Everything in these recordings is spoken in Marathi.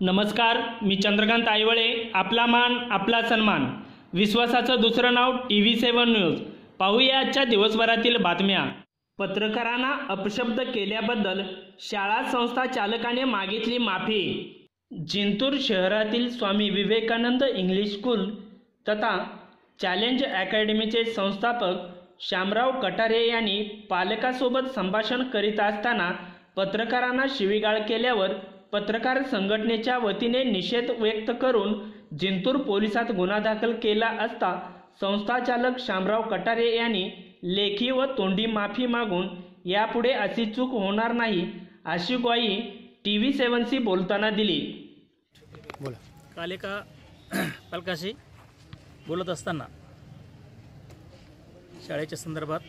नमस्कार, मी चंद्रकांत आईवळे. आपला मान आपला सन्मान. विश्वासाचं दुसरं नाव TV7 न्यूज. पाहूया आजच्या दिवसभरातील बातम्या. पत्रकारांना अपशब्द केल्याबद्दल शाळा संस्था चालकाने मागितली माफी. जिंतूर शहरातील स्वामी विवेकानंद इंग्लिश स्कूल तथा चॅलेंज अकॅडमीचे संस्थापक शामराव कटारे यांनी पालकासोबत संभाषण करीत असताना पत्रकारांना शिवीगाळ केल्यावर पत्रकार संघटनेच्या वतीने निषेध व्यक्त करून जिंतूर पोलिसात गुन्हा दाखल केला असता संस्थाचालक शामराव कटारे यांनी लेखी व तोंडी माफी मागून यापुढे अशी चूक होणार नाही अशी ग्वाही TV7शी बोलताना दिली. काल एका पालकाशी बोलत असताना शाळेच्या संदर्भात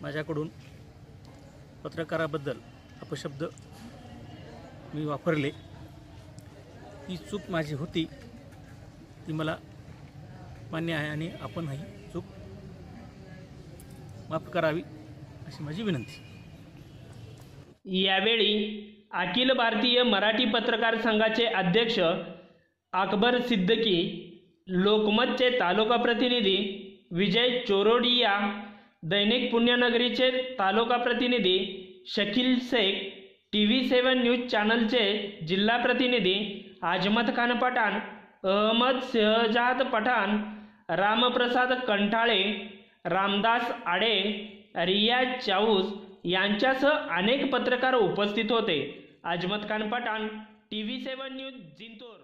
माझ्याकडून पत्रकाराबद्दल अपशब्द मी वापरले. ही चूक माझी होती, ती मला मान्य आहे आणि आपण ही चूक माफ करावी अशी माझी विनंती. यावेळी अखिल भारतीय मराठी पत्रकार संघाचे अध्यक्ष अकबर सिद्दकी, लोकमतचे तालुका प्रतिनिधी विजय चोरोडिया, दैनिक पुण्यनगरीचे तालुका प्रतिनिधी शकील शेख, TV7 न्यूज चॅनलचे जिल्हा प्रतिनिधी आजमत खान पठाण, अहमद शहजाद पठाण, रामप्रसाद कंठाळे, रामदास आडे, रियाज चाऊस यांच्यासह अनेक पत्रकार उपस्थित होते. आजमत खान पठाण, TV7 न्यूज, जिंतूर.